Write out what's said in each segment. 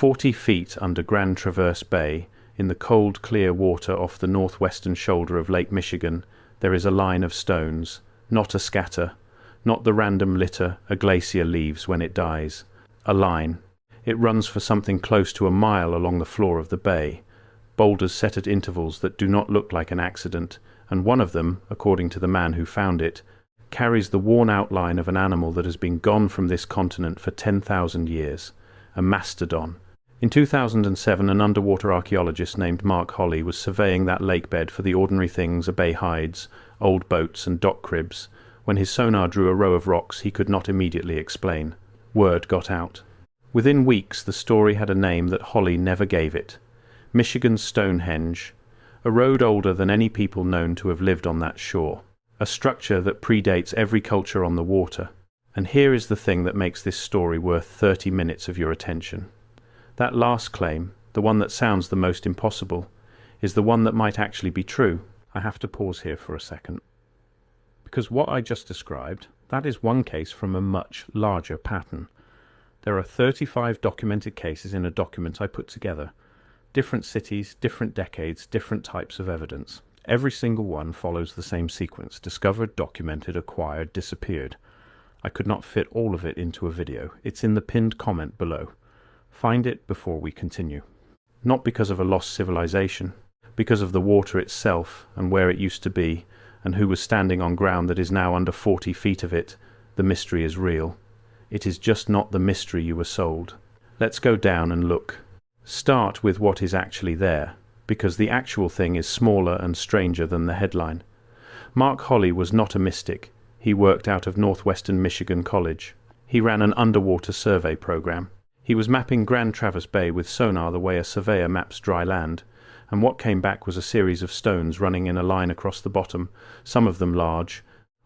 40 feet under Grand Traverse Bay, in the cold, clear water off the northwestern shoulder of Lake Michigan, there is a line of stones, not a scatter, not the random litter a glacier leaves when it dies. A line. It runs for something close to a mile along the floor of the bay, boulders set at intervals that do not look like an accident, and one of them, according to the man who found it, carries the worn outline of an animal that has been gone from this continent for 10,000 years, a mastodon. In 2007, an underwater archaeologist named Mark Holley was surveying that lakebed for the ordinary things a bay hides, old boats and dock cribs, when his sonar drew a row of rocks he could not immediately explain. Word got out. Within weeks the story had a name that Holley never gave it. Michigan's Stonehenge, a road older than any people known to have lived on that shore, a structure that predates every culture on the water. And here is the thing that makes this story worth 30 minutes of your attention. That last claim, the one that sounds the most impossible, is the one that might actually be true. I have to pause here for a second. Because what I just described, that is one case from a much larger pattern. There are 35 documented cases in a document I put together. Different cities, different decades, different types of evidence. Every single one follows the same sequence: discovered, documented, acquired, disappeared. I could not fit all of it into a video. It's in the pinned comment below. Find it before we continue. Not because of a lost civilization, because of the water itself and where it used to be, and who was standing on ground that is now under 40 feet of it, the mystery is real. It is just not the mystery you were sold. Let's go down and look. Start with what is actually there, because the actual thing is smaller and stranger than the headline. Mark Holley was not a mystic. He worked out of Northwestern Michigan College. He ran an underwater survey program. He was mapping Grand Traverse Bay with sonar the way a surveyor maps dry land, and what came back was a series of stones running in a line across the bottom, some of them large,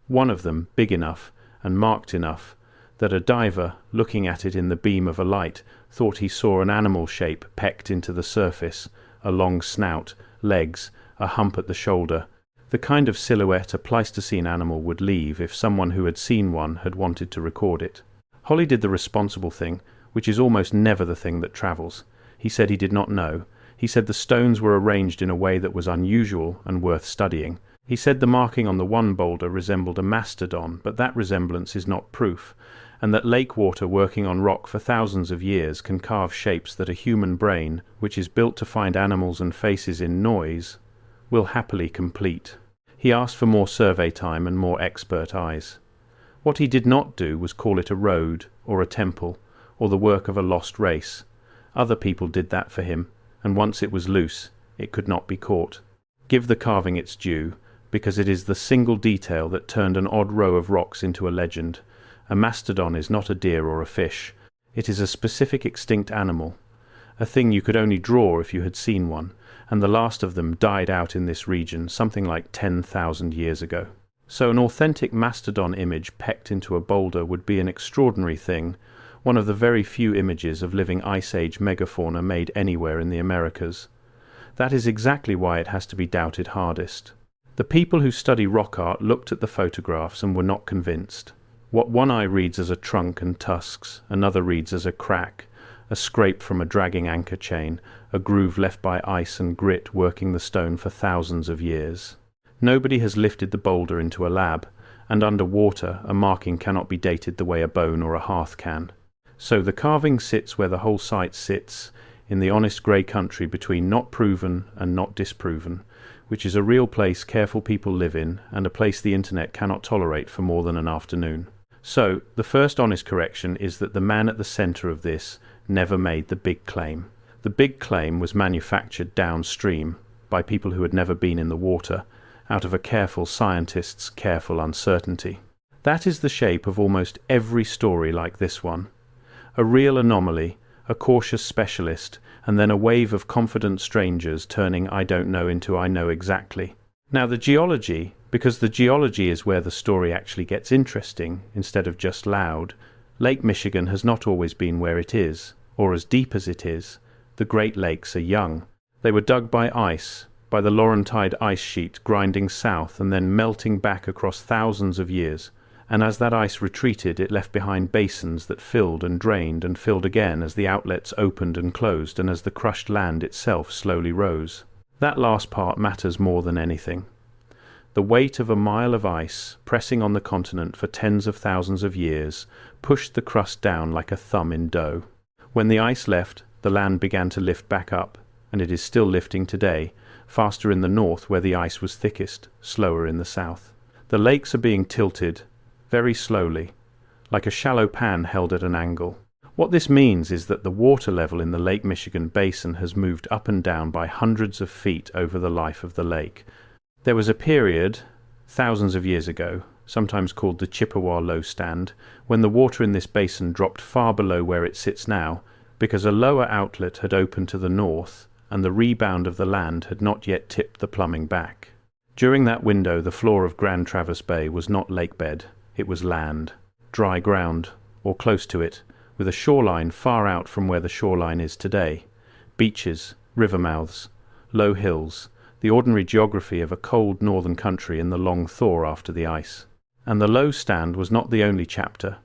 one of them big enough and marked enough that a diver, looking at it in the beam of a light, thought he saw an animal shape pecked into the surface, a long snout, legs, a hump at the shoulder, the kind of silhouette a Pleistocene animal would leave if someone who had seen one had wanted to record it. Holley did the responsible thing, which is almost never the thing that travels. He said he did not know. He said the stones were arranged in a way that was unusual and worth studying. He said the marking on the one boulder resembled a mastodon, but that resemblance is not proof, and that lake water working on rock for thousands of years can carve shapes that a human brain, which is built to find animals and faces in noise, will happily complete. He asked for more survey time and more expert eyes. What he did not do was call it a road, or a temple, or the work of a lost race. Other people did that for him, and once it was loose, it could not be caught. Give the carving its due, because it is the single detail that turned an odd row of rocks into a legend. A mastodon is not a deer or a fish. It is a specific extinct animal, a thing you could only draw if you had seen one, and the last of them died out in this region something like 10,000 years ago. So an authentic mastodon image pecked into a boulder would be an extraordinary thing, one of the very few images of living Ice Age megafauna made anywhere in the Americas. That is exactly why it has to be doubted hardest. The people who study rock art looked at the photographs and were not convinced. What one eye reads as a trunk and tusks, another reads as a crack, a scrape from a dragging anchor chain, a groove left by ice and grit working the stone for thousands of years. Nobody has lifted the boulder into a lab, and under water a marking cannot be dated the way a bone or a hearth can. So the carving sits where the whole site sits, in the honest grey country between not proven and not disproven, which is a real place careful people live in, and a place the internet cannot tolerate for more than an afternoon. So, the first honest correction is that the man at the centre of this never made the big claim. The big claim was manufactured downstream, by people who had never been in the water, out of a careful scientist's careful uncertainty. That is the shape of almost every story like this one. A real anomaly, a cautious specialist, and then a wave of confident strangers turning I don't know into I know exactly. Now the geology, because the geology is where the story actually gets interesting instead of just loud, Lake Michigan has not always been where it is, or as deep as it is. The Great Lakes are young. They were dug by ice, by the Laurentide ice sheet grinding south and then melting back across thousands of years. and as that ice retreated it left behind basins that filled and drained and filled again as the outlets opened and closed and as the crushed land itself slowly rose. That last part matters more than anything. The weight of a mile of ice, pressing on the continent for tens of thousands of years, pushed the crust down like a thumb in dough. When the ice left, the land began to lift back up, and it is still lifting today, faster in the north where the ice was thickest, slower in the south. The lakes are being tilted, very slowly, like a shallow pan held at an angle. What this means is that the water level in the Lake Michigan basin has moved up and down by hundreds of feet over the life of the lake. There was a period, thousands of years ago, sometimes called the Chippewa Low Stand, when the water in this basin dropped far below where it sits now, because a lower outlet had opened to the north, and the rebound of the land had not yet tipped the plumbing back. During that window, the floor of Grand Traverse Bay was not lakebed, it was land, dry ground, or close to it, with a shoreline far out from where the shoreline is today. Beaches, river mouths, low hills, the ordinary geography of a cold northern country in the long thaw after the ice. And the low stand was not the only chapter.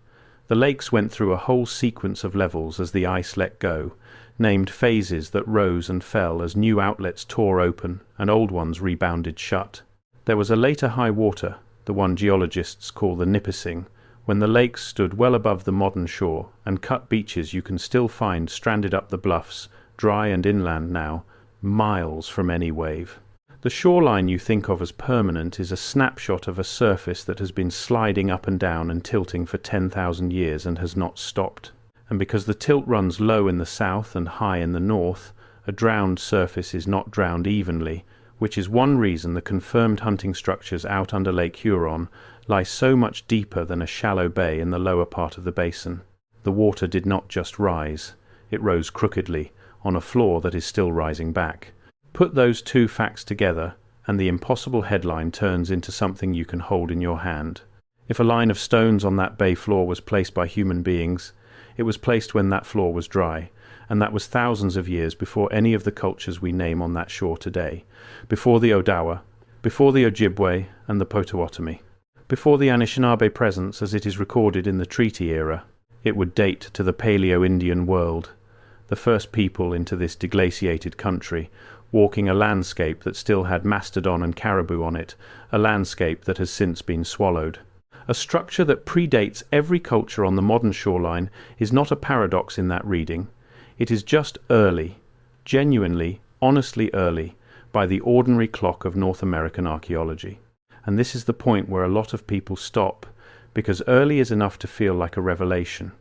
The lakes went through a whole sequence of levels as the ice let go, named phases that rose and fell as new outlets tore open and old ones rebounded shut. There was a later high water, the one geologists call the Nipissing, when the lakes stood well above the modern shore, and cut beaches you can still find stranded up the bluffs, dry and inland now, miles from any wave. The shoreline you think of as permanent is a snapshot of a surface that has been sliding up and down and tilting for 10,000 years and has not stopped. And because the tilt runs low in the south and high in the north, a drowned surface is not drowned evenly, which is one reason the confirmed hunting structures out under Lake Huron lie so much deeper than a shallow bay in the lower part of the basin. The water did not just rise, it rose crookedly, on a floor that is still rising back. Put those two facts together, and the impossible headline turns into something you can hold in your hand. If a line of stones on that bay floor was placed by human beings, it was placed when that floor was dry, and that was thousands of years before any of the cultures we name on that shore today, before the Odawa, before the Ojibwe and the Potawatomi, before the Anishinaabe presence as it is recorded in the treaty era. It would date to the Paleo-Indian world, the first people into this deglaciated country, walking a landscape that still had mastodon and caribou on it, a landscape that has since been swallowed. A structure that predates every culture on the modern shoreline is not a paradox in that reading. It is just early, genuinely, honestly early, by the ordinary clock of North American archaeology. And this is the point where a lot of people stop, because early is enough to feel like a revelation.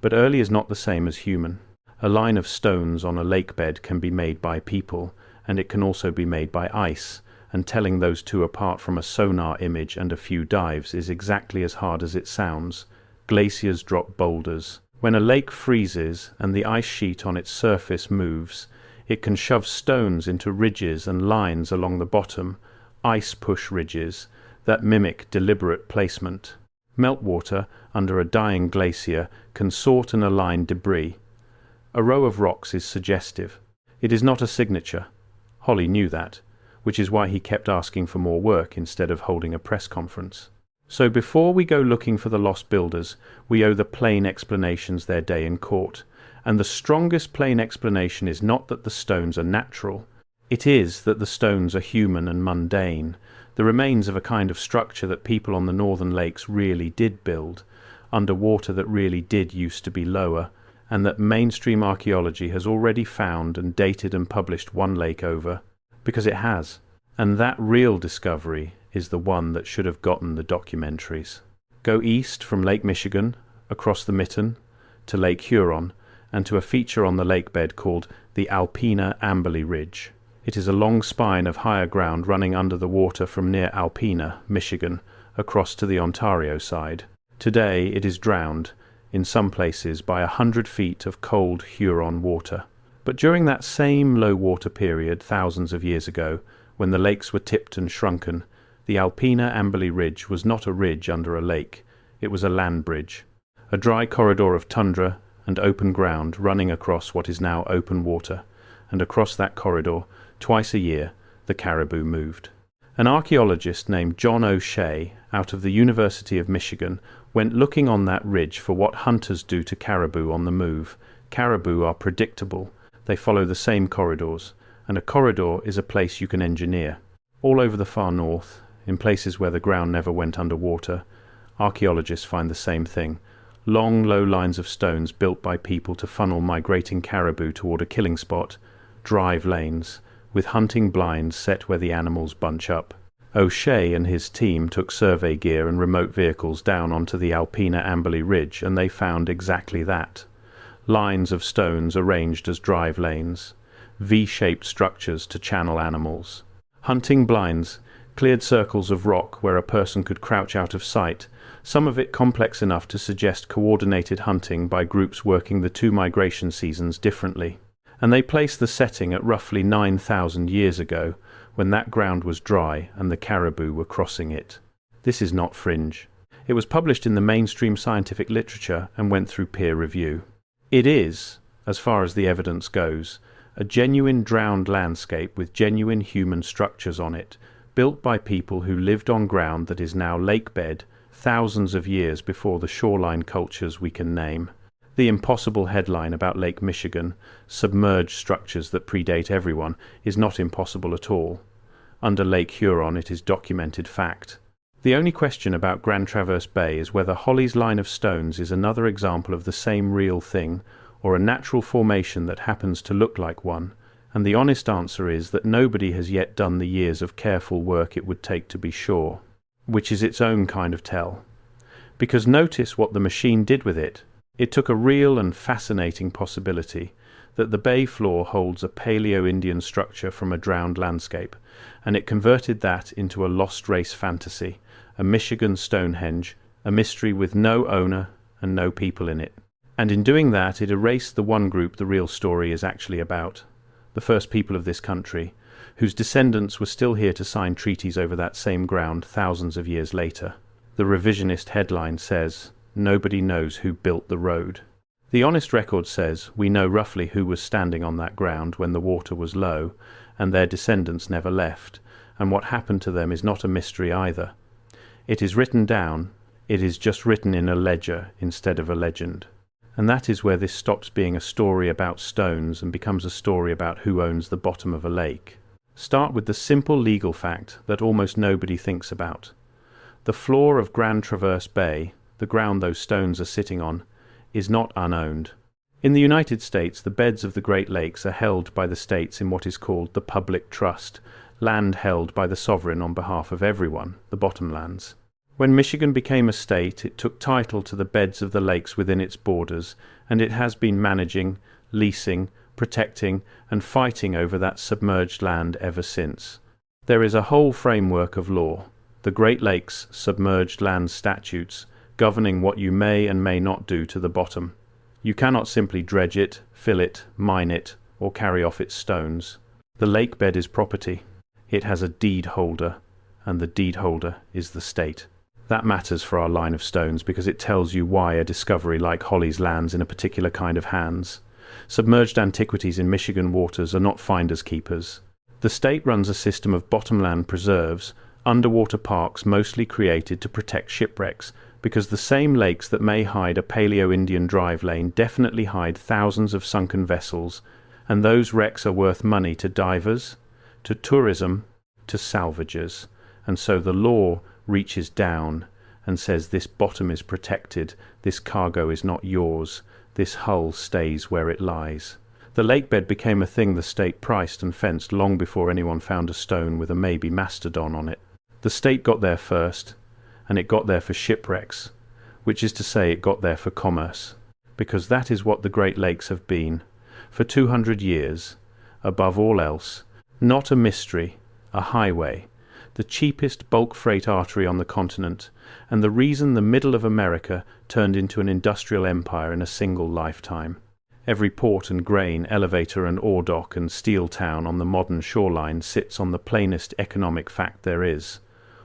But early is not the same as human. A line of stones on a lake bed can be made by people, and it can also be made by ice, and telling those two apart from a sonar image and a few dives is exactly as hard as it sounds. Glaciers drop boulders. When a lake freezes and the ice sheet on its surface moves, it can shove stones into ridges and lines along the bottom, ice push ridges, that mimic deliberate placement. Meltwater under a dying glacier can sort and align debris. A row of rocks is suggestive. It is not a signature. Holly knew that, which is why he kept asking for more work instead of holding a press conference. So before we go looking for the lost builders, we owe the plain explanations their day in court. And the strongest plain explanation is not that the stones are natural. It is that the stones are human and mundane, the remains of a kind of structure that people on the northern lakes really did build, under water that really did used to be lower, and that mainstream archaeology has already found and dated and published one lake over, because it has. And that real discovery is the one that should have gotten the documentaries. Go east from Lake Michigan, across the Mitten, to Lake Huron, and to a feature on the lake bed called the Alpena Amberley Ridge. It is a long spine of higher ground running under the water from near Alpena, Michigan, across to the Ontario side. Today it is drowned, in some places by 100 feet of cold Huron water. But during that same low water period thousands of years ago, when the lakes were tipped and shrunken, the Alpena Amberley Ridge was not a ridge under a lake, it was a land bridge, a dry corridor of tundra and open ground running across what is now open water, and across that corridor, twice a year, the caribou moved. An archaeologist named John O'Shea, out of the University of Michigan, went looking on that ridge for what hunters do to caribou on the move. Caribou are predictable. They follow the same corridors, and a corridor is a place you can engineer. All over the far north, in places where the ground never went underwater, archaeologists find the same thing. Long, low lines of stones built by people to funnel migrating caribou toward a killing spot, drive lanes, with hunting blinds set where the animals bunch up. O'Shea and his team took survey gear and remote vehicles down onto the Alpena Amberley Ridge, and they found exactly that. Lines of stones arranged as drive lanes, V-shaped structures to channel animals. Hunting blinds, cleared circles of rock where a person could crouch out of sight, some of it complex enough to suggest coordinated hunting by groups working the two migration seasons differently. And they place the setting at roughly 9,000 years ago, when that ground was dry and the caribou were crossing it. This is not fringe. It was published in the mainstream scientific literature and went through peer review. It is, as far as the evidence goes, a genuine drowned landscape with genuine human structures on it, built by people who lived on ground that is now lake bed thousands of years before the shoreline cultures we can name. The impossible headline about Lake Michigan, submerged structures that predate everyone, is not impossible at all. Under Lake Huron it is documented fact. The only question about Grand Traverse Bay is whether Holly's line of stones is another example of the same real thing, or a natural formation that happens to look like one, and the honest answer is that nobody has yet done the years of careful work it would take to be sure, which is its own kind of tell. Because notice what the machine did with it. It took a real and fascinating possibility that the bay floor holds a Paleo-Indian structure from a drowned landscape, and it converted that into a lost race fantasy, a Michigan Stonehenge, a mystery with no owner and no people in it. And in doing that, it erased the one group the real story is actually about, the first people of this country, whose descendants were still here to sign treaties over that same ground thousands of years later. The revisionist headline says, "Nobody knows who built the road." The honest record says we know roughly who was standing on that ground when the water was low, and their descendants never left, and what happened to them is not a mystery either. It is written down, it is just written in a ledger instead of a legend. And that is where this stops being a story about stones and becomes a story about who owns the bottom of a lake. Start with the simple legal fact that almost nobody thinks about. The floor of Grand Traverse Bay, the ground those stones are sitting on, is not unowned. In the United States, the beds of the Great Lakes are held by the states in what is called the public trust, land held by the sovereign on behalf of everyone, the bottomlands. When Michigan became a state, it took title to the beds of the lakes within its borders, and it has been managing, leasing, protecting, and fighting over that submerged land ever since. There is a whole framework of law, the Great Lakes Submerged Land Statutes, governing what you may and may not do to the bottom. You cannot simply dredge it, fill it, mine it, or carry off its stones. The lake bed is property. It has a deed holder, and the deed holder is the state. That matters for our line of stones because it tells you why a discovery like Holly's lands in a particular kind of hands. Submerged antiquities in Michigan waters are not finders keepers. The state runs a system of bottomland preserves, underwater parks mostly created to protect shipwrecks, because the same lakes that may hide a Paleo-Indian drive lane definitely hide thousands of sunken vessels, and those wrecks are worth money to divers, to tourism, to salvagers. And so the law reaches down and says this bottom is protected, this cargo is not yours, this hull stays where it lies. The lakebed became a thing the state priced and fenced long before anyone found a stone with a maybe mastodon on it. The state got there first, and it got there for shipwrecks, which is to say it got there for commerce, because that is what the Great Lakes have been, for 200 years, above all else, not a mystery, a highway, the cheapest bulk freight artery on the continent, and the reason the middle of America turned into an industrial empire in a single lifetime. Every port and grain, elevator and ore dock and steel town on the modern shoreline sits on the plainest economic fact there is.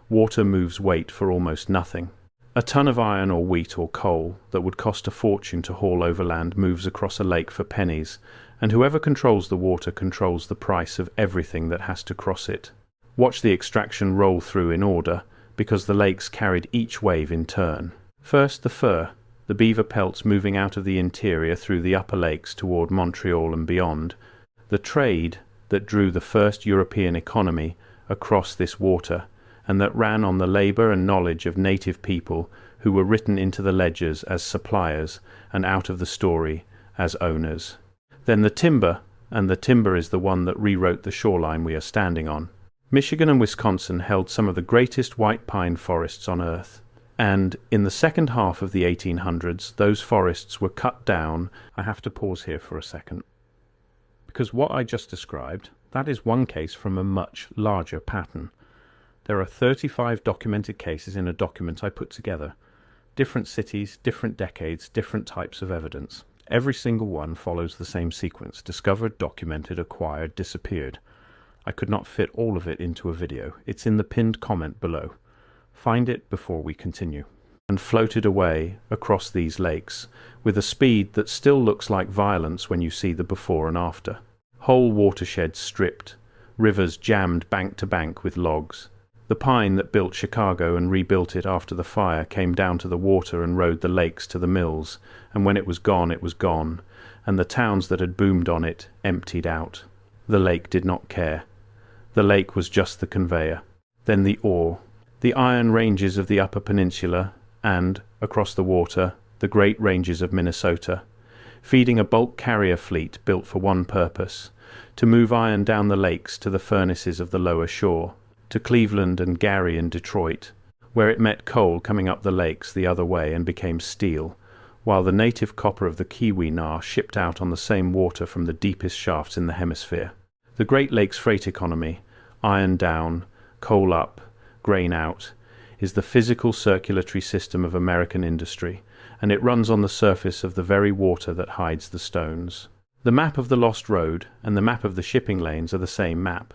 Water moves weight for almost nothing. A ton of iron or wheat or coal that would cost a fortune to haul overland moves across a lake for pennies, and whoever controls the water controls the price of everything that has to cross it. Watch the extraction roll through in order, because the lakes carried each wave in turn. First the fur, the beaver pelts moving out of the interior through the upper lakes toward Montreal and beyond. The trade that drew the first European economy across this water, and that ran on the labor and knowledge of native people who were written into the ledgers as suppliers and out of the story as owners. Then the timber, and the timber is the one that rewrote the shoreline we are standing on. Michigan and Wisconsin held some of the greatest white pine forests on earth. And in the second half of the 1800s, those forests were cut down. I have to pause here for a second, because what I just described, that is one case from a much larger pattern. There are 35 documented cases in a document I put together. Different cities, different decades, different types of evidence. Every single one follows the same sequence: discovered, documented, acquired, disappeared. I could not fit all of it into a video. It's in the pinned comment below. Find it before we continue. And floated away across these lakes with a speed that still looks like violence when you see the before and after. Whole watersheds stripped, rivers jammed bank to bank with logs. The pine that built Chicago and rebuilt it after the fire came down to the water and rode the lakes to the mills, and when it was gone, and the towns that had boomed on it emptied out. The lake did not care. The lake was just the conveyor. Then the ore. The iron ranges of the Upper Peninsula and, across the water, the Great Ranges of Minnesota, feeding a bulk carrier fleet built for one purpose: to move iron down the lakes to the furnaces of the lower shore, to Cleveland and Gary and Detroit, where it met coal coming up the lakes the other way and became steel, while the native copper of the Keweenaw shipped out on the same water from the deepest shafts in the hemisphere. The Great Lakes freight economy, iron down, coal up, grain out, is the physical circulatory system of American industry, and it runs on the surface of the very water that hides the stones. The map of the Lost Road and the map of the shipping lanes are the same map.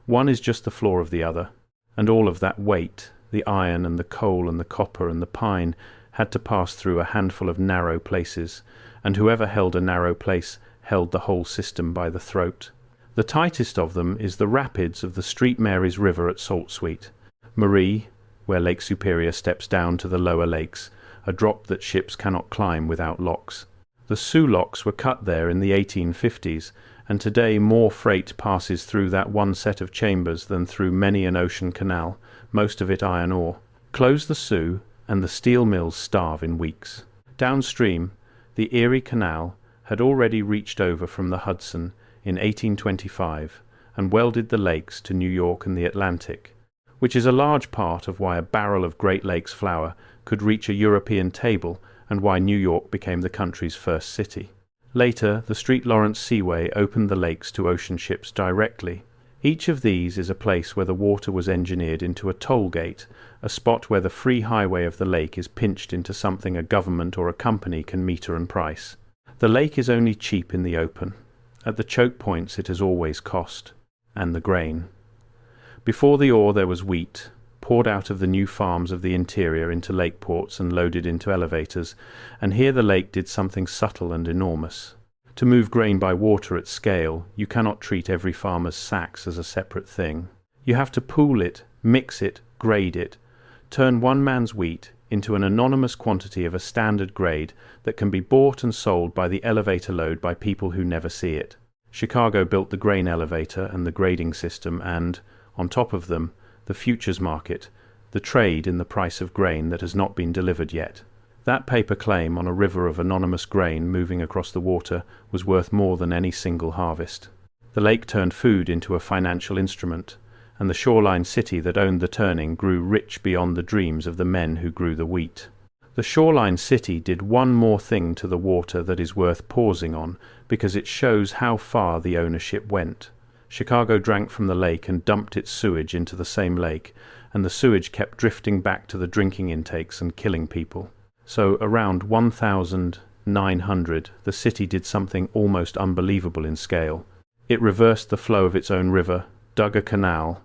One is just the floor of the other, and all of that weight, the iron and the coal and the copper and the pine, had to pass through a handful of narrow places, and whoever held a narrow place held the whole system by the throat. The tightest of them is the rapids of the Street Mary's River at Salt Sweet. Marie, where Lake Superior steps down to the lower lakes, a drop that ships cannot climb without locks. The Sioux locks were cut there in the 1850s, and today more freight passes through that one set of chambers than through many an ocean canal, most of it iron ore. Close the Sioux, and the steel mills starve in weeks. Downstream, the Erie Canal had already reached over from the Hudson in 1825 and welded the lakes to New York and the Atlantic, which is a large part of why a barrel of Great Lakes flour could reach a European table and why New York became the country's first city. Later, the St. Lawrence Seaway opened the lakes to ocean ships directly. Each of these is a place where the water was engineered into a toll gate, a spot where the free highway of the lake is pinched into something a government or a company can meter and price. The lake is only cheap in the open. At the choke points it has always cost. And the grain. Before the ore there was wheat, poured out of the new farms of the interior into lake ports and loaded into elevators, and here the lake did something subtle and enormous. To move grain by water at scale, you cannot treat every farmer's sacks as a separate thing. You have to pool it, mix it, grade it, turn one man's wheat into an anonymous quantity of a standard grade that can be bought and sold by the elevator load by people who never see it. Chicago built the grain elevator and the grading system and, on top of them, the futures market, the trade in the price of grain that has not been delivered yet. That paper claim on a river of anonymous grain moving across the water was worth more than any single harvest. The lake turned food into a financial instrument, and the shoreline city that owned the turning grew rich beyond the dreams of the men who grew the wheat. The shoreline city did one more thing to the water that is worth pausing on, because it shows how far the ownership went. Chicago drank from the lake and dumped its sewage into the same lake, and the sewage kept drifting back to the drinking intakes and killing people. So around 1900, the city did something almost unbelievable in scale. It reversed the flow of its own river, dug a canal,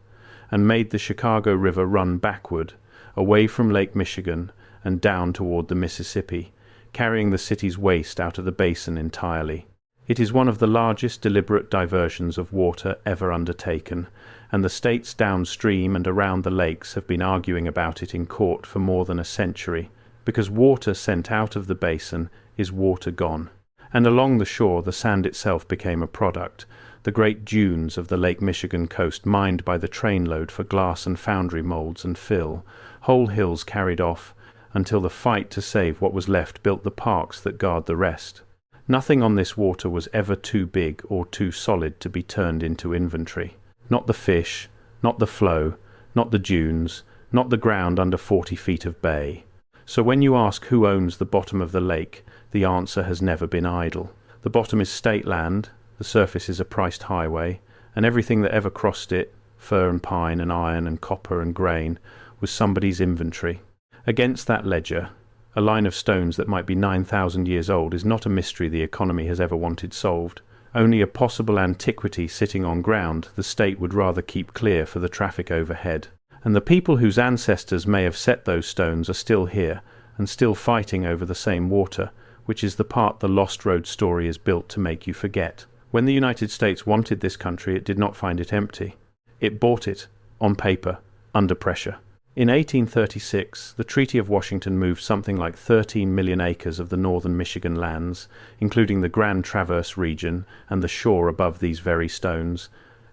and made the Chicago River run backward, away from Lake Michigan and down toward the Mississippi, carrying the city's waste out of the basin entirely. It is one of the largest deliberate diversions of water ever undertaken, and the states downstream and around the lakes have been arguing about it in court for more than a century, because water sent out of the basin is water gone. And along the shore the sand itself became a product, the great dunes of the Lake Michigan coast mined by the trainload for glass and foundry molds and fill, whole hills carried off, until the fight to save what was left built the parks that guard the rest. Nothing on this water was ever too big or too solid to be turned into inventory. Not the fish, not the flow, not the dunes, not the ground under 40 feet of bay. So when you ask who owns the bottom of the lake, the answer has never been idle. The bottom is state land, the surface is a priced highway, and everything that ever crossed it, fir and pine and iron and copper and grain, was somebody's inventory. Against that ledger, a line of stones that might be 9,000 years old is not a mystery the economy has ever wanted solved. Only a possible antiquity sitting on ground the state would rather keep clear for the traffic overhead. And the people whose ancestors may have set those stones are still here, and still fighting over the same water, which is the part the Lost Road story is built to make you forget. When the United States wanted this country, it did not find it empty. It bought it, on paper, under pressure. In 1836, the Treaty of Washington moved something like 13 million acres of the northern Michigan lands, including the Grand Traverse region and the shore above these very stones,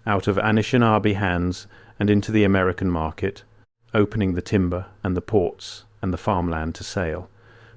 out of Anishinaabe hands and into the American market, opening the timber and the ports and the farmland to sale.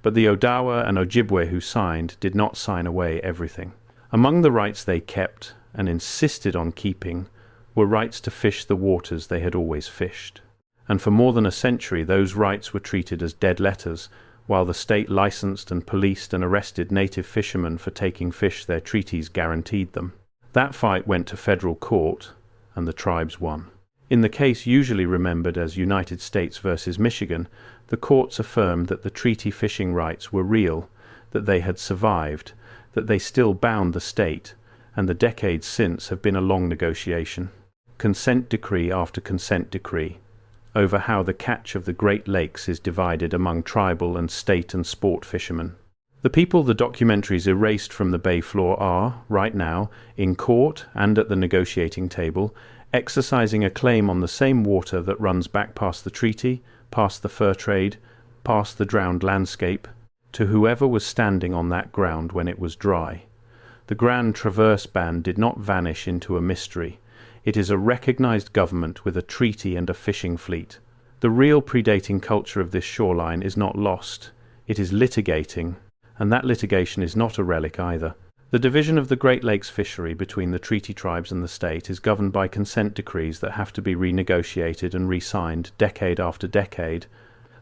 But the Odawa and Ojibwe who signed did not sign away everything. Among the rights they kept, and insisted on keeping, were rights to fish the waters they had always fished. And for more than a century those rights were treated as dead letters, while the state licensed and policed and arrested native fishermen for taking fish their treaties guaranteed them. That fight went to federal court, and the tribes won. In the case usually remembered as United States versus Michigan, the courts affirmed that the treaty fishing rights were real, that they had survived, that they still bound the state, and the decades since have been a long negotiation. Consent decree after consent decree, over how the catch of the Great Lakes is divided among tribal and state and sport fishermen. The people the documentaries erased from the bay floor are, right now, in court and at the negotiating table, exercising a claim on the same water that runs back past the treaty, past the fur trade, past the drowned landscape, to whoever was standing on that ground when it was dry. The Grand Traverse Band did not vanish into a mystery. It is a recognized government with a treaty and a fishing fleet. The real predating culture of this shoreline is not lost. It is litigating, and that litigation is not a relic either. The division of the Great Lakes fishery between the treaty tribes and the state is governed by consent decrees that have to be renegotiated and re-signed decade after decade.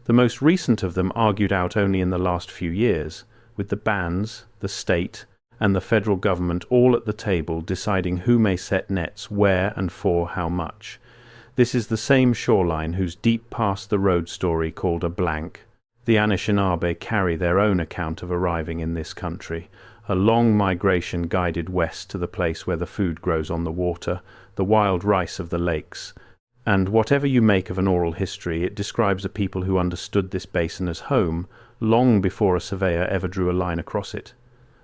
The most recent of them argued out only in the last few years, with the bands, the state, and the federal government all at the table deciding who may set nets where and for how much. This is the same shoreline whose deep past the road story called a blank. The Anishinaabe carry their own account of arriving in this country, a long migration guided west to the place where the food grows on the water, the wild rice of the lakes. And whatever you make of an oral history, it describes a people who understood this basin as home long before a surveyor ever drew a line across it.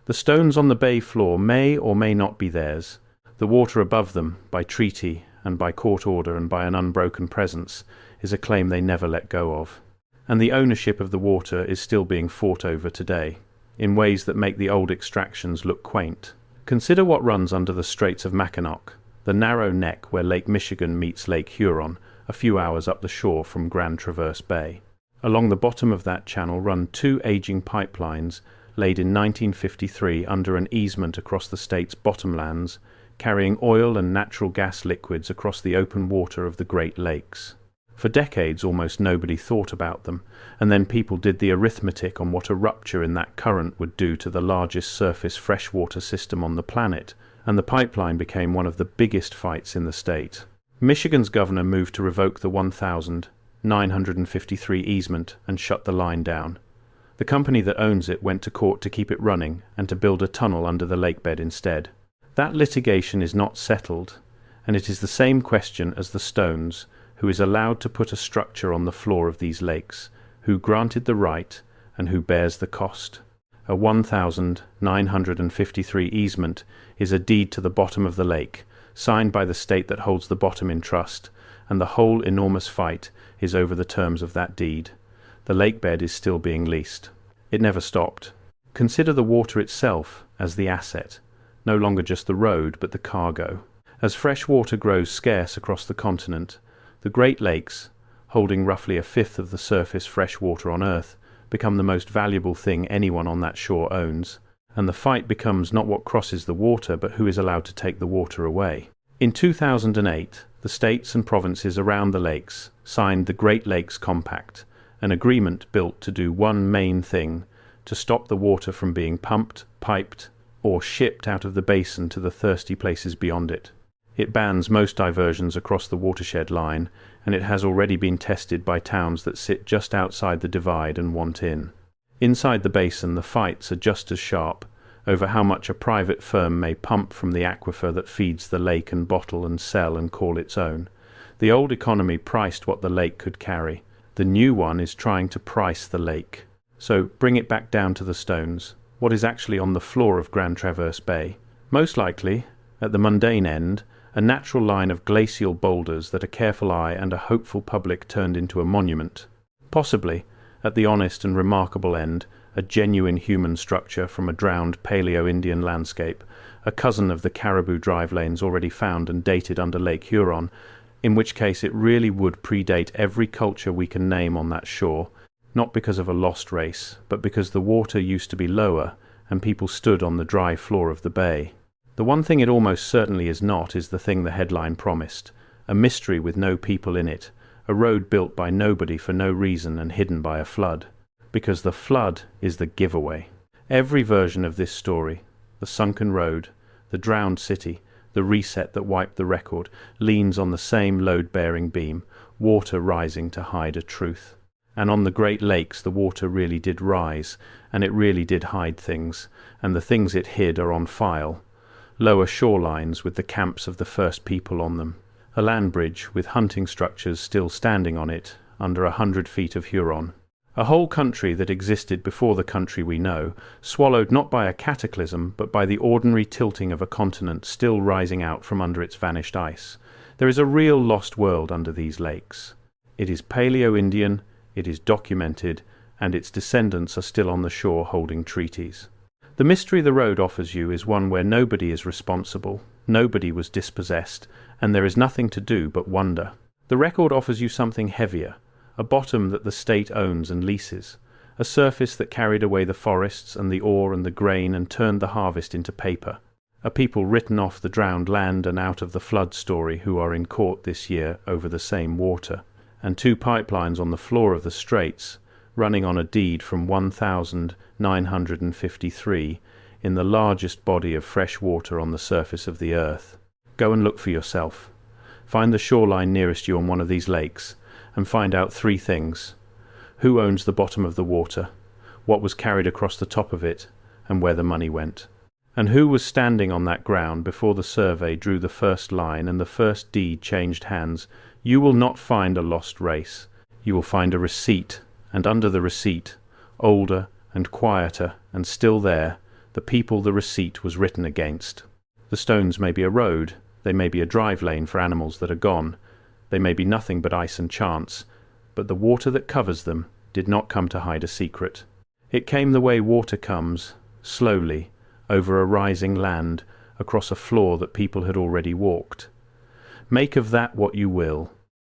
The stones on the bay floor may or may not be theirs. The water above them, by treaty and by court order and by an unbroken presence, is a claim they never let go of. And the ownership of the water is still being fought over today, in ways that make the old extractions look quaint. Consider what runs under the Straits of Mackinac, the narrow neck where Lake Michigan meets Lake Huron, a few hours up the shore from Grand Traverse Bay. Along the bottom of that channel run two aging pipelines laid in 1953 under an easement across the state's bottomlands, carrying oil and natural gas liquids across the open water of the Great Lakes. For decades almost nobody thought about them, and then people did the arithmetic on what a rupture in that current would do to the largest surface freshwater system on the planet, and the pipeline became one of the biggest fights in the state. Michigan's governor moved to revoke the 1,953 easement and shut the line down. The company that owns it went to court to keep it running and to build a tunnel under the lakebed instead. That litigation is not settled, and it is the same question as the stones, who is allowed to put a structure on the floor of these lakes, who granted the right, and who bears the cost. a 1,953 easement is a deed to the bottom of the lake, signed by the state that holds the bottom in trust, and the whole enormous fight is over the terms of that deed. The lake bed is still being leased. It never stopped. Consider the water itself as the asset, no longer just the road, but the cargo. As fresh water grows scarce across the continent, the Great Lakes, holding roughly a fifth of the surface fresh water on Earth, become the most valuable thing anyone on that shore owns, and the fight becomes not what crosses the water, but who is allowed to take the water away. In 2008, the states and provinces around the lakes signed the Great Lakes Compact, an agreement built to do one main thing: to stop the water from being pumped, piped, or shipped out of the basin to the thirsty places beyond it. It bans most diversions across the watershed line, and it has already been tested by towns that sit just outside the divide and want in. Inside the basin, the fights are just as sharp over how much a private firm may pump from the aquifer that feeds the lake and bottle and sell and call its own. The old economy priced what the lake could carry. The new one is trying to price the lake. So bring it back down to the stones. What is actually on the floor of Grand Traverse Bay? Most likely, at the mundane end, a natural line of glacial boulders that a careful eye and a hopeful public turned into a monument. Possibly, at the honest and remarkable end, a genuine human structure from a drowned Paleo-Indian landscape, a cousin of the Caribou drive lanes already found and dated under Lake Huron, in which case it really would predate every culture we can name on that shore, not because of a lost race, but because the water used to be lower and people stood on the dry floor of the bay. The one thing it almost certainly is not is the thing the headline promised: a mystery with no people in it, a road built by nobody for no reason and hidden by a flood. Because the flood is the giveaway. Every version of this story, the sunken road, the drowned city, the reset that wiped the record, leans on the same load-bearing beam, water rising to hide a truth. And on the Great Lakes the water really did rise, and it really did hide things, and the things it hid are on file. Lower shorelines with the camps of the first people on them. A land bridge with hunting structures still standing on it, under 100 feet of Huron. A whole country that existed before the country we know, swallowed not by a cataclysm, but by the ordinary tilting of a continent still rising out from under its vanished ice. There is a real lost world under these lakes. It is Paleo-Indian, it is documented, and its descendants are still on the shore holding treaties. The mystery the road offers you is one where nobody is responsible, nobody was dispossessed, and there is nothing to do but wonder. The record offers you something heavier, a bottom that the state owns and leases, a surface that carried away the forests and the ore and the grain and turned the harvest into paper, a people written off the drowned land and out of the flood story who are in court this year over the same water, and 2 pipelines on the floor of the straits, running on a deed from 1,953 in the largest body of fresh water on the surface of the earth. Go and look for yourself. Find the shoreline nearest you on one of these lakes, and find out 3 things: who owns the bottom of the water, what was carried across the top of it, and where the money went. And who was standing on that ground before the survey drew the first line and the first deed changed hands. You will not find a lost race. You will find a receipt, and under the receipt, older and quieter and still there, the people the receipt was written against. The stones may be a road, they may be a drive lane for animals that are gone, they may be nothing but ice and chance, but the water that covers them did not come to hide a secret. It came the way water comes, slowly, over a rising land, across a floor that people had already walked. Make of that what you will.